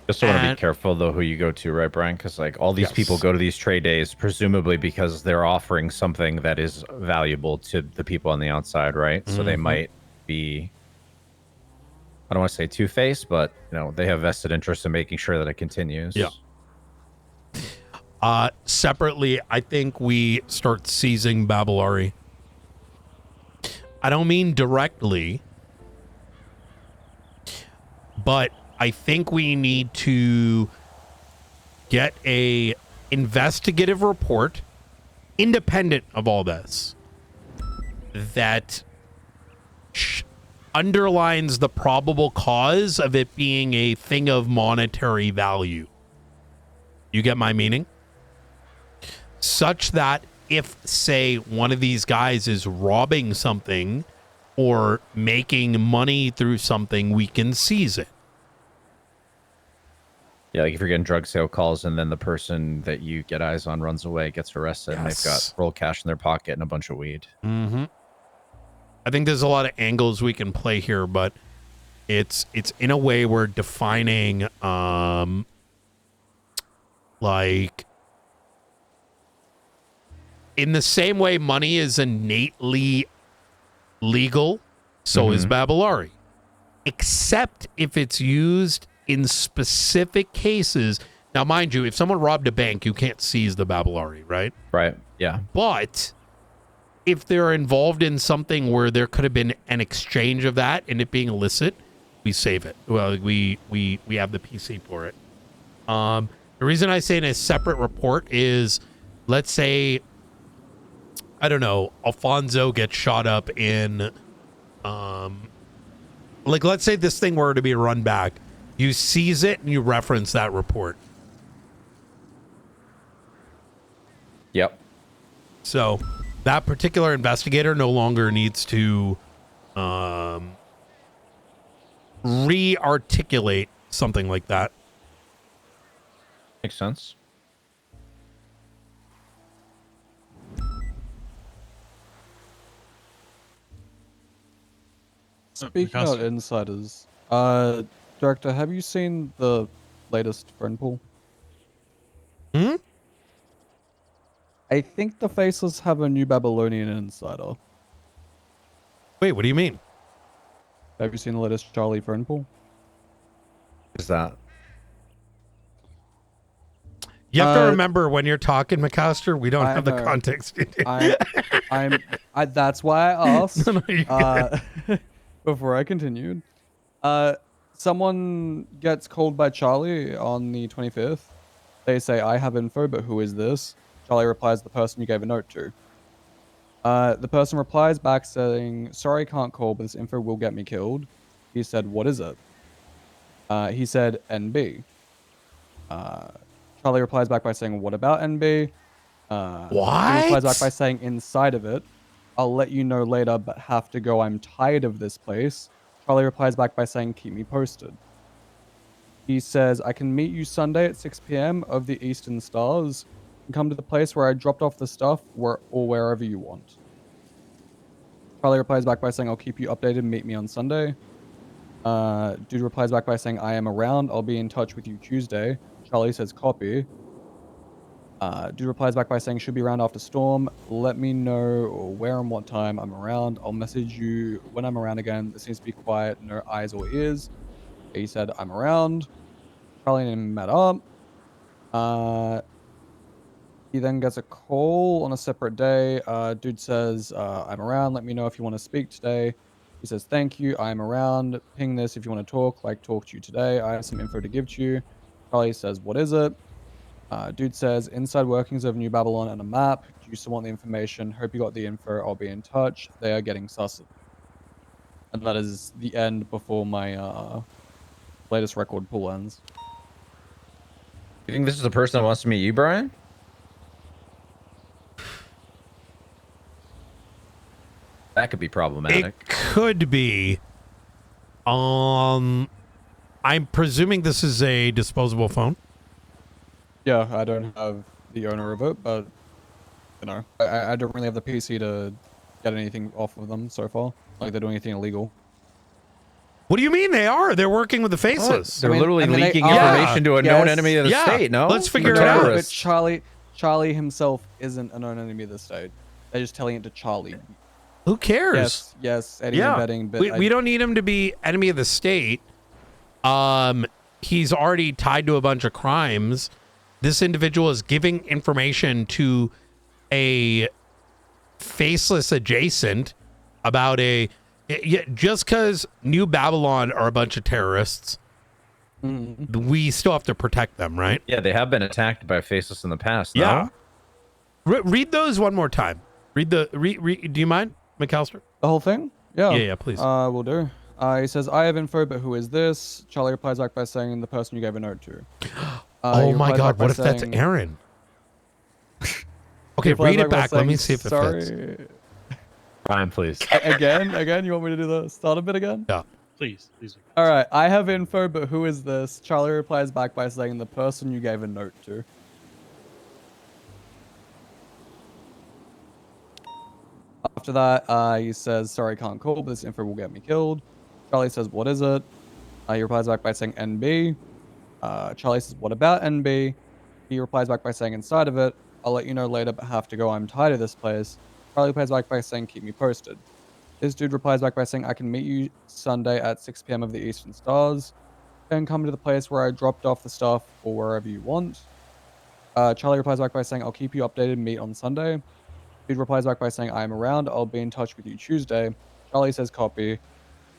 Just want to be careful, though, who you go to, right, Brian? Because, like, all these people go to these trade days, presumably because they're offering something that is valuable to the people on the outside, right? So they might be, I don't want to say two-faced, but, you know, they have vested interest in making sure that it continues. Yeah. Separately, I think we start seizing Babylari. I don't mean directly, but I think we need to get a investigative report independent of all this that underlines the probable cause of it being a thing of monetary value. You get my meaning? Such that if, say, one of these guys is robbing something or making money through something, we can seize it. Yeah, like if you're getting drug sale calls and then the person that you get eyes on runs away, gets arrested, and they've got roll cash in their pocket and a bunch of weed. I think there's a lot of angles we can play here, but it's in a way we're defining like in the same way money is innately legal, so is Babylari. Except if it's used in specific cases. Now, mind you, if someone robbed a bank, you can't seize the Babylari, right? Right, yeah. But if they're involved in something where there could have been an exchange of that and it being illicit, we save it. Well, we have the PC for it. The reason I say in a separate report is, let's say, I don't know, Alfonso gets shot up in, like, let's say this thing were to be run back. You seize it and you reference that report. Yep. So that particular investigator no longer needs to re-articulate something like that. Makes sense. Speaking of insiders, Director, have you seen the latest friend pool? I think the Faceless have a new Babylonian insider. Wait, what do you mean? Have you seen the latest Charlie friend pool? Is that? You have to remember when you're talking, McAllister, we don't have the know. context. That's why I asked. No, you're good. Before I continued. Someone gets called by Charlie on the 25th. They say, I have info, but who is this? Charlie replies, the person you gave a note to. The person replies back saying, sorry, can't call, but this info will get me killed. He said, what is it? He said, NB. Charlie replies back by saying, what about NB? What? He replies back by saying, inside of it, I'll let you know later, but have to go. I'm tired of this place. Charlie replies back by saying, keep me posted. He says, I can meet you Sunday at 6 p.m. of the Eastern Stars and come to the place where I dropped off the stuff or wherever you want. Charlie replies back by saying, I'll keep you updated. Meet me on Sunday. Dude replies back by saying, I am around. I'll be in touch with you Tuesday. Charlie says, copy. Dude replies back by saying, should be around after storm. Let me know where and what time I'm around. I'll message you when I'm around again. There seems to be quiet, no eyes or ears. He said, I'm around. Charlie and him met up. He then gets a call on a separate day. Dude says, I'm around. Let me know if you want to speak today. He says, thank you. I'm around. Ping this if you want to talk. Talk to you today. I have some info to give to you. Charlie says, what is it? Dude says, inside workings of New Babylon and a map. Do you still want the information? Hope you got the info. I'll be in touch. They are getting sus. And that is the end before my latest record pool ends. You think this is the person that wants to meet you, Brian? that could be problematic. It could be. I'm presuming this is a disposable phone. Yeah, I don't have the owner of it, but you know, I don't really have the PC to get anything off of them so far. Like they're doing anything illegal. What do you mean they are? They're working with the faceless. They're literally they leaking are. information to a known enemy of the Yeah. state. No, Let's figure They're it out. But terrorists. Charlie himself isn't a known enemy of the state. They're just telling it to Charlie. Who cares? Yes, Eddie and betting, but we don't need him to be enemy of the state. He's already tied to a bunch of crimes. This individual is giving information to a faceless adjacent about just because New Babylon are a bunch of terrorists, we still have to protect them, right? Yeah, they have been attacked by faceless in the past. Yeah. No? Read those one more time. Do you mind, McAllister? the whole thing. Yeah. Yeah, please. Will do. He says, I have info, but who is this? Charlie replies back by saying the person you gave a note to. Oh he my replies God, back by what if that's saying- Aaron? he Okay, replies read it by back. Let me saying, see if it fits. Sorry. Ryan, please. Again, you want me to do the start of it again? Yeah. Please. All right, I have info, but who is this? Charlie replies back by saying the person you gave a note to. After that, he says, sorry, can't call, but this info will get me killed. Charlie says, what is it? He replies back by saying NB. Charlie says, what about NB? He replies back by saying inside of it, I'll let you know later, but have to go, I'm tired of this place. Charlie replies back by saying, keep me posted. This dude replies back by saying, I can meet you Sunday at 6 p.m. of the Eastern Stars. Then come to the place where I dropped off the stuff or wherever you want. Charlie replies back by saying, I'll keep you updated, meet on Sunday. Dude replies back by saying, I am around, I'll be in touch with you Tuesday. Charlie says, copy.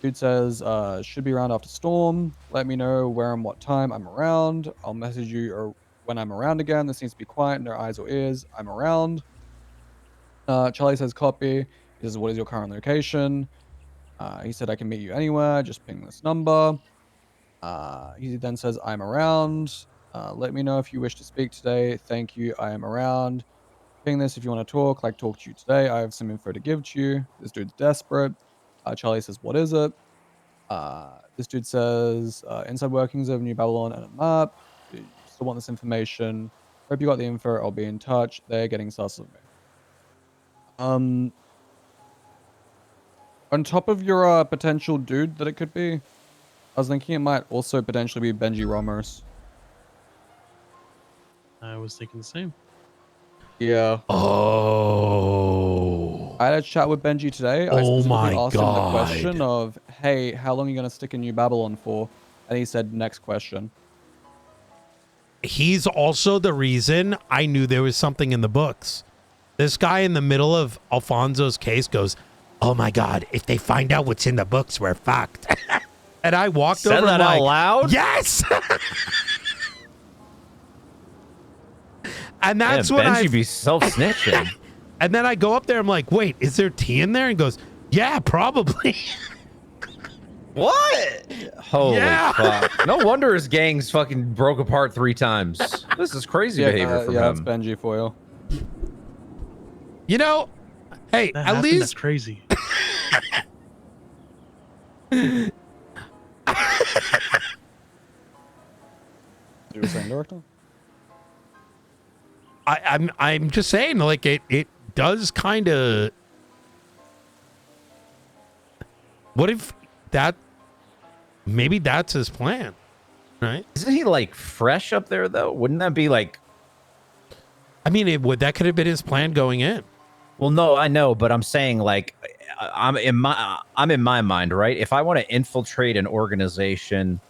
Dude says, should be around after storm. Let me know where and what time I'm around. I'll message you or when I'm around again. This needs to be quiet, no eyes or ears. I'm around. Charlie says, copy. He says, what is your current location? He said, I can meet you anywhere. Just ping this number. He then says, I'm around. Let me know if you wish to speak today. Thank you. I am around. Ping this if you want to talk. Like, talk to you today. I have some info to give to you. This dude's desperate. Charlie says, what is it? This dude says, inside workings of New Babylon and a map. Do you still want this information? Hope you got the info. I'll be in touch. They're getting sus of me. On top of your potential dude that it could be, I was thinking it might also potentially be Benji Ramos. I was thinking the same. Yeah. Oh. I had a chat with Benji today. I Oh specifically my asked him the God. question of, hey, how long are you going to stick in New Babylon for? And he said, next question. He's also the reason I knew there was something in the books. This guy in the middle of Alfonso's case goes, oh my God, if they find out what's in the books, we're fucked. And I walked Said over that like, out loud? yes. And that's yeah, when Benji I be self-snitching. and then I go up there, I'm like, wait, is there tea in there? And he goes, yeah, probably. What? Holy Yeah. fuck. No wonder his gangs fucking broke apart 3 times. This is crazy behavior from yeah, that's him. Benji for you. You know, hey, That at happened? least That's crazy. You were saying, Director? I'm just saying, like, it does kind of. What if maybe that's his plan, right? Isn't he like fresh up there though? Wouldn't that be like? I mean, that could have been his plan going in. Well, no, I know, but I'm saying like, I'm in my mind, right? If I want to infiltrate an organization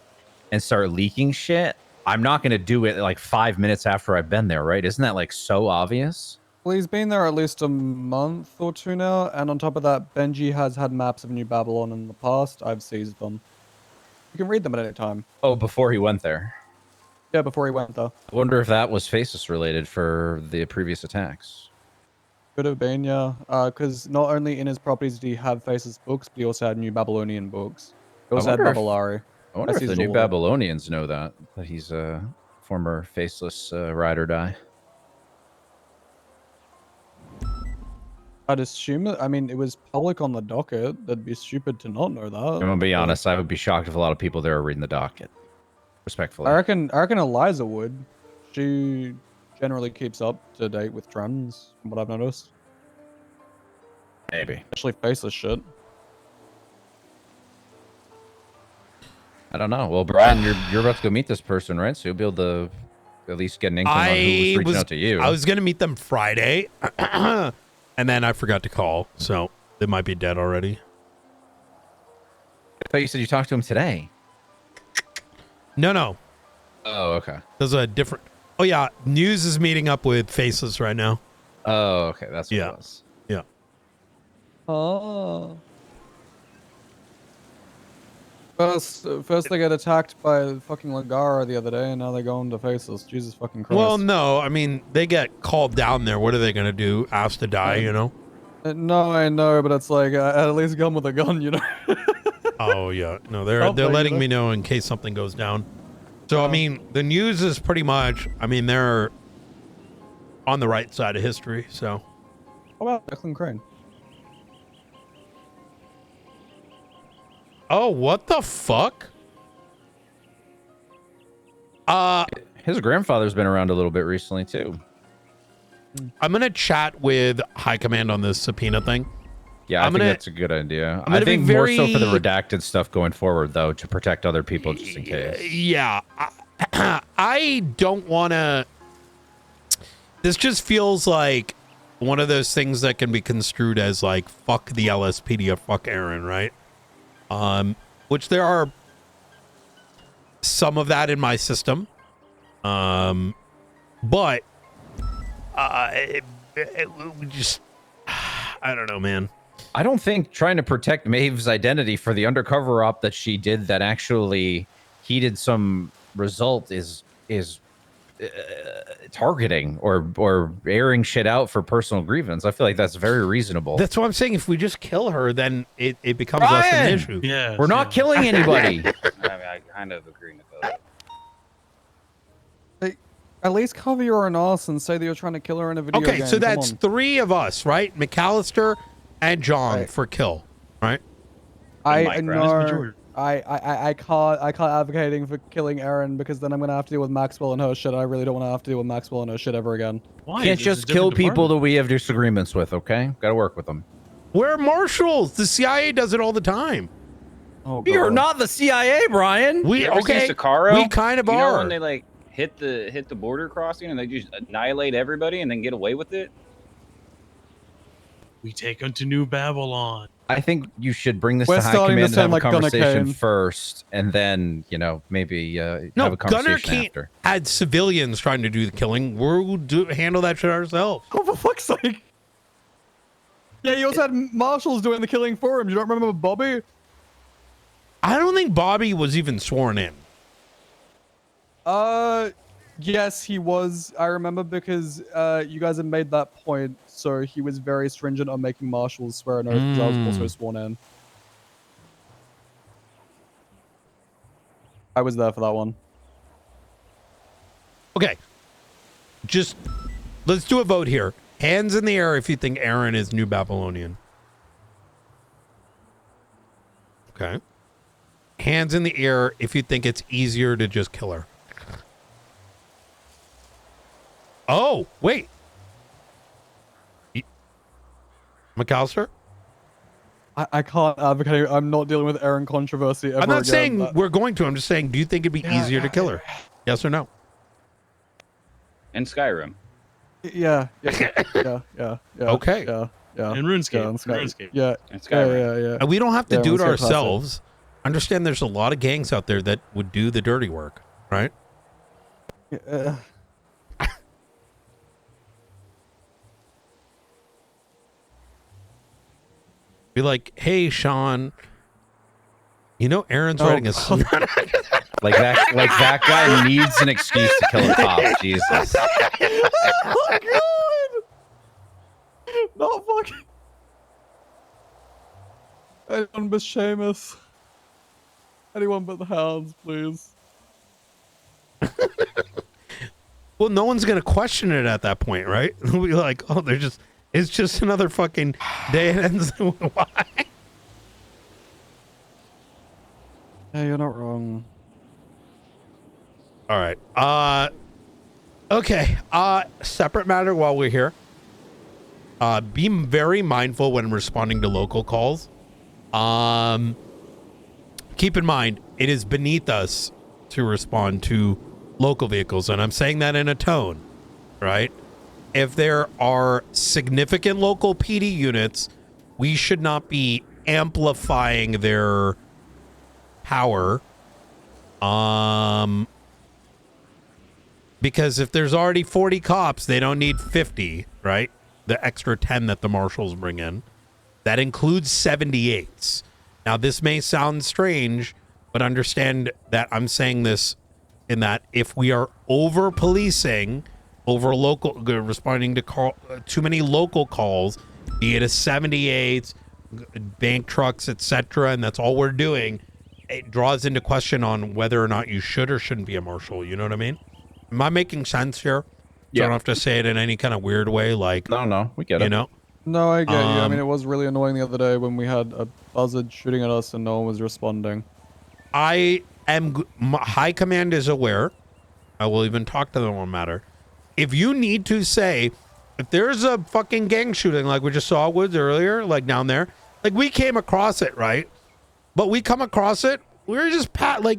and start leaking shit, I'm not going to do it like 5 minutes after I've been there, right? Isn't that like so obvious? Well, he's been there at least a month or 2 now, and on top of that, Benji has had maps of New Babylon in the past. I've seized them. You can read them at any time. Oh, before he went there. Yeah, before he went there. I wonder if that was Faceless related for the previous attacks. Could have been, yeah. Because not only in his properties did he have Faces books, but he also had New Babylonian books. He also had wonder if- Babylari. I wonder if seized the New all of it. Babylonians know that he's a former Faceless ride or die. I'd assume it. I mean, it was public on the docket. That'd be stupid to not know that. I'm gonna be honest. I would be shocked if a lot of people there are reading the docket. Respectfully. I reckon Eliza would. She generally keeps up to date with trends, from what I've noticed. Maybe. Especially faceless shit. I don't know. Well, Brian, you're about to go meet this person, right? So you'll be able to at least get an inkling on who was reaching out to you. I was gonna meet them Friday, and then I forgot to call, so they might be dead already. I thought you said you talked to him today. No. Oh, okay. There's a different. Oh yeah, News is meeting up with Faceless right now. Oh, okay. That's what Yeah. it was. Yeah. Oh. First they get attacked by fucking Lagara the other day, and now they go into Faceless. Jesus fucking Christ. Well, no, I mean they get called down there. What are they gonna do? Ask to die? You know? No, I know, but it's like at least come with a gun, you know. Oh yeah, no, they're Something, letting you know? me know in case something goes down. So I mean, the News is pretty much. I mean, they're on the right side of history. So. How about Declan Crane? Oh, what the fuck? His grandfather's been around a little bit recently too. I'm gonna chat with High Command on this subpoena thing. Yeah, I think that's a good idea. I think more so for the redacted stuff going forward, though, to protect other people just in case. Yeah, I don't want to. This just feels like one of those things that can be construed as like fuck the LSPD or fuck Aaron, right? Which there are some of that in my system, but we just I don't know, man. I don't think trying to protect Maeve's identity for the undercover op that she did that actually heeded some result is targeting or airing shit out for personal grievance. I feel like that's very reasonable. That's what I'm saying. If we just kill her, then it becomes less of an issue. Yeah, we're not killing anybody. I mean, I kind of agree with that. At least cover your own ass and say that you're trying to kill her in a video game. Okay, so that's 3 of us, right? McAllister and John for kill, right? I know. I can't advocating for killing Erin because then I'm gonna have to deal with Maxwell and her shit. I really don't want to have to deal with Maxwell and her shit ever again. Why? Can't This is a just kill different people that we have disagreements with, okay? Gotta work with them. We're marshals. The CIA does it all the time. Oh, You're not the CIA, Brian. We You ever see okay. Sicario? We kind of You know are. when they like hit the border crossing and they just annihilate everybody and then get away with it? We take them to New Babylon. I think you should bring this We're to High starting to Command and have sound a like Gunner conversation Kane. first, and then, maybe have No, a Gunner conversation can't after. had civilians trying to do the killing. We'll handle that shit ourselves. Oh, for fuck's sake! Yeah, you also had Marshals doing the killing for him. You don't remember Bobby? I don't think Bobby was even sworn in. Yes, he was. I remember because you guys had made that point, so he was very stringent on making Marshals swear an oath because I was also sworn in. I was there for that one. Okay. Just let's do a vote here. Hands in the air if you think Aaron is New Babylonian. Okay. Hands in the air if you think it's easier to just kill her. Oh, wait. McAllister? I can't advocate. I'm not dealing with Aaron controversy ever I'm not again. saying we're going to. I'm just saying, do you think it'd be easier to kill her? Yes or no? In Skyrim. Yeah. Okay. Yeah. In RuneScape. Yeah, in RuneScape. Yeah. In Skyrim. Yeah. And we don't have to Yeah, do it let's get past it. ourselves. Understand there's a lot of gangs out there that would do the dirty work, right? Yeah. Be like, hey, Sean, you know Aaron's Oh, writing a Like that guy needs an excuse to kill a cop. Jesus. Oh god! Not fucking. Anyone but Seamus. Anyone but the hounds, please. Well, no one's gonna question it at that point, right? It'll be like, oh, It's just another fucking day it ends. Why? Yeah, you're not wrong. All right. Okay. Separate matter while we're here. Be very mindful when responding to local calls. Keep in mind, it is beneath us to respond to local vehicles, and I'm saying that in a tone, right? If there are significant local PD units, we should not be amplifying their power. Because if there's already 40 cops, they don't need 50, right? The extra 10 that the marshals bring in. That includes 78s. Now, this may sound strange, but understand that I'm saying this in that if we are over policing, over local, responding to too many local calls, be it a 78, bank trucks, etc., and that's all we're doing, it draws into question on whether or not you should or shouldn't be a marshal. You know what I mean? Am I making sense here? Yeah. So I don't have to say it in any kind of weird way, like, No, we get it. you know? No, I get you. I mean, it was really annoying the other day when we had a buzzard shooting at us and no one was responding. I am, high command is aware. I will even talk to them on matter. If you need to say, if there's a fucking gang shooting like we just saw Woods earlier, like down there, like we came across it, right? But we come across it, we're just like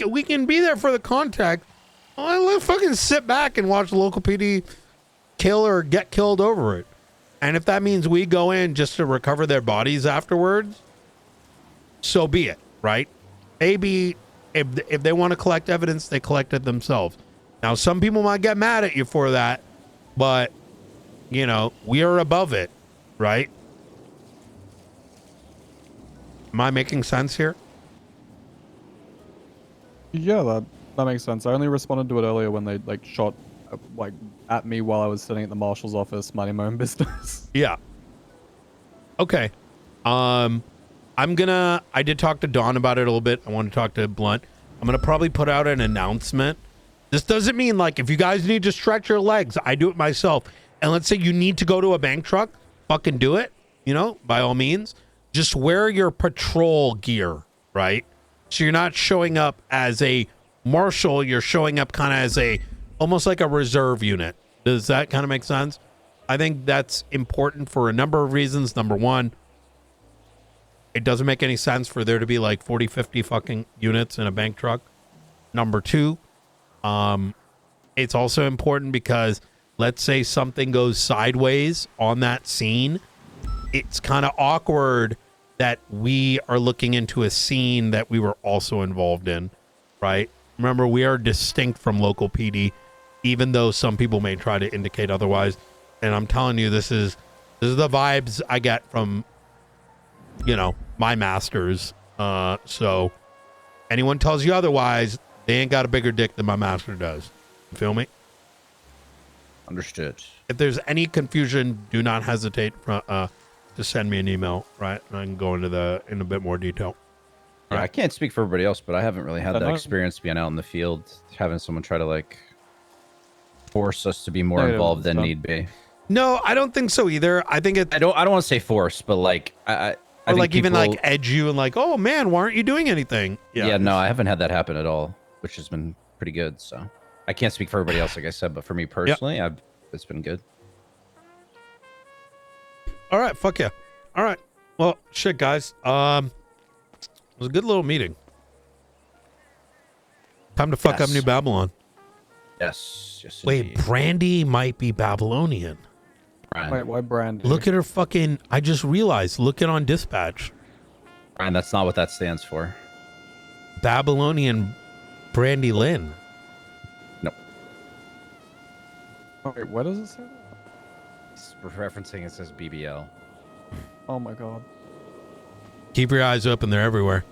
we can be there for the contact. Oh, let's fucking sit back and watch the local PD kill or get killed over it. And if that means we go in just to recover their bodies afterwards, so be it, right? Maybe if they want to collect evidence, they collect it themselves. Now, some people might get mad at you for that, but, you know, we are above it, right? Am I making sense here? Yeah, that makes sense. I only responded to it earlier when they like shot at me while I was sitting at the marshal's office minding my own business. Yeah. Okay. I did talk to Dawn about it a little bit. I want to talk to Blunt. I'm going to probably put out an announcement. This doesn't mean like if you guys need to stretch your legs, I do it myself. And let's say you need to go to a bank truck, fucking do it, you know, by all means. Just wear your patrol gear, right? So you're not showing up as a marshal, you're showing up kind of as almost like a reserve unit. Does that kind of make sense? I think that's important for a number of reasons. Number one, it doesn't make any sense for there to be like 40, 50 fucking units in a bank truck. Number two, it's also important because let's say something goes sideways on that scene. It's kind of awkward that we are looking into a scene that we were also involved in, right? Remember, we are distinct from local PD, even though some people may try to indicate otherwise. And I'm telling you, this is the vibes I get from, you know, my masters. So anyone tells you otherwise, they ain't got a bigger dick than my master does. You feel me? Understood. If there's any confusion, do not hesitate to send me an email, right? And I can go into in a bit more detail. Yeah, I can't speak for everybody else, but I haven't really had that know. experience being out in the field, having someone try to like force us to be more Yeah, involved than so- need be. No, I don't think so either. I think it, I don't want to say force, but like I or think like even people- like edge you and like, oh man, why aren't you doing anything? yeah, no, I haven't had that happen at all, which has been pretty good. So I can't speak for everybody else, like I said, but for me personally, it's been good. All right, fuck yeah. All right. Well, shit, guys. It was a good little meeting. Time to fuck up Yes. New Babylon. Yes. Wait, indeed. Brandy might be Babylonian. Brian, Wait, why Brandy? Look at her fucking. I just realized. Look it on dispatch. Brian, that's not what that stands for. Babylonian Brandy Lynn. Wait, what does it say? It's referencing it says BBL. Oh my god. Keep your eyes open. They're everywhere.